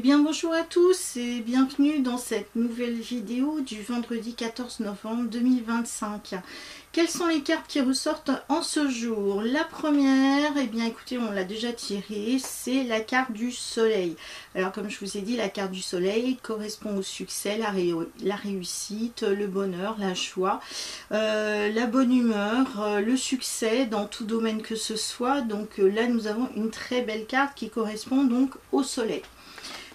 Eh bien bonjour à tous et bienvenue dans cette nouvelle vidéo du vendredi 14 novembre 2025. Quelles sont les cartes qui ressortent en ce jour? La première, eh bien écoutez, on l'a déjà tirée, c'est la carte du soleil. Alors comme je vous ai dit, la carte du soleil correspond au succès, la réussite, le bonheur, la joie, la bonne humeur, le succès dans tout domaine que ce soit. Donc là nous avons une très belle carte qui correspond donc au soleil.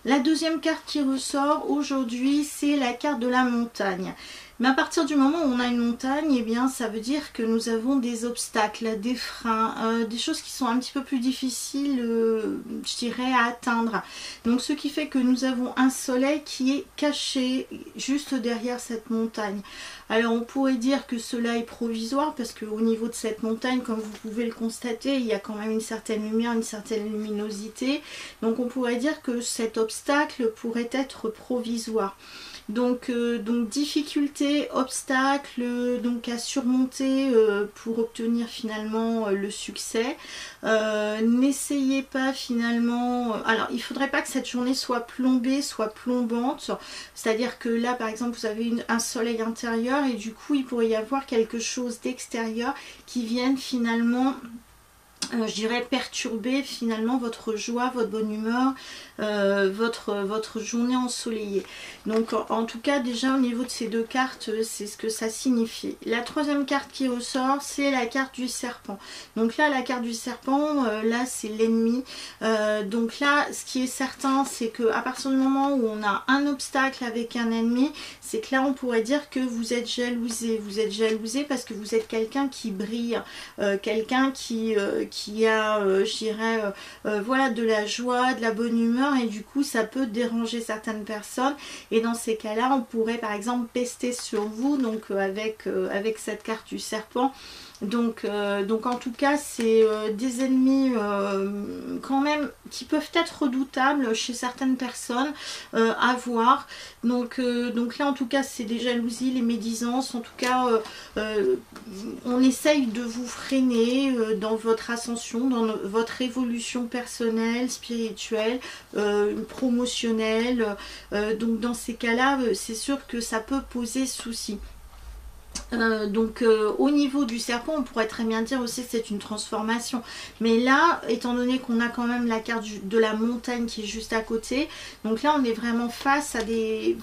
La deuxième carte qui ressort aujourd'hui, c'est la carte de la montagne. Mais à partir du moment où on a une montagne, eh bien, ça veut dire que nous avons des obstacles, des freins, des choses qui sont un petit peu plus difficiles, je dirais, à atteindre. Donc, ce qui fait que nous avons un soleil qui est caché juste derrière cette montagne. Alors, on pourrait dire que cela est provisoire parce qu'au niveau de cette montagne, comme vous pouvez le constater, il y a quand même une certaine lumière, une certaine luminosité. Donc, on pourrait dire que cet obstacle pourrait être provisoire. Donc difficulté, obstacle donc à surmonter pour obtenir finalement le succès. N'essayez pas finalement, alors il ne faudrait pas que cette journée soit plombée, soit plombante, c'est-à-dire que là par exemple vous avez un soleil intérieur et du coup il pourrait y avoir quelque chose d'extérieur qui vienne finalement je dirais perturber finalement votre joie, votre bonne humeur, votre journée ensoleillée. Donc en tout cas déjà au niveau de ces deux cartes, c'est ce que ça signifie. La troisième carte qui ressort, c'est la carte du serpent. Donc là la carte du serpent, là c'est l'ennemi. Donc là ce qui est certain, c'est que à partir du moment où on a un obstacle avec un ennemi, c'est que là on pourrait dire que vous êtes jalousé. Vous êtes jalousé parce que vous êtes quelqu'un qui brille, quelqu'un qui a, je dirais, voilà, de la joie, de la bonne humeur, et du coup ça peut déranger certaines personnes, et dans ces cas-là on pourrait par exemple pester sur vous, donc avec cette carte du serpent. Donc en tout cas c'est des ennemis quand même qui peuvent être redoutables chez certaines personnes à voir. Donc là en tout cas c'est des jalousies, les médisances, en tout cas on essaye de vous freiner dans votre ascension, dans votre évolution personnelle, spirituelle, promotionnelle. Donc dans ces cas-là c'est sûr que ça peut poser souci. Au niveau du serpent, on pourrait très bien dire aussi que c'est une transformation, mais là étant donné qu'on a quand même la carte de la montagne qui est juste à côté, donc là on est vraiment face à des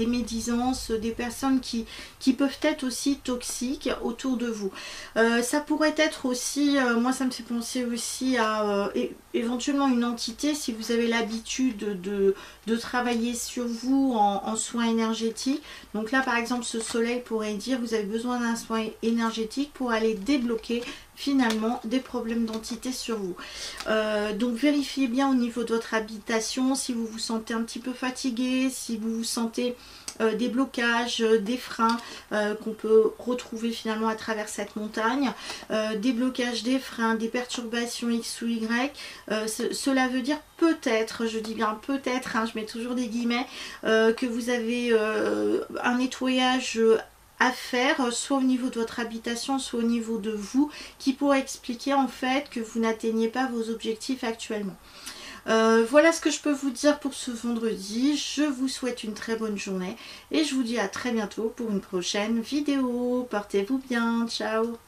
médisances, des personnes qui peuvent être aussi toxiques autour de vous. Ça pourrait être aussi, moi ça me fait penser aussi à éventuellement une entité, si vous avez l'habitude de travailler sur vous en soins énergétiques. Donc là par exemple ce soleil pourrait dire vous avez besoin d'un soin énergétique pour aller débloquer finalement des problèmes d'entité sur vous. Donc vérifiez bien au niveau de votre habitation si vous vous sentez un petit peu fatigué, si vous vous sentez des blocages, des freins qu'on peut retrouver finalement à travers cette montagne, des blocages, des freins, des perturbations X ou Y. Cela veut dire peut-être, je dis bien peut-être, hein, je mets toujours des guillemets, que vous avez un nettoyage à faire, soit au niveau de votre habitation, soit au niveau de vous, qui pourrait expliquer en fait que vous n'atteignez pas vos objectifs actuellement. Voilà ce que je peux vous dire pour ce vendredi. Je vous souhaite une très bonne journée et je vous dis à très bientôt pour une prochaine vidéo. Portez-vous bien, ciao!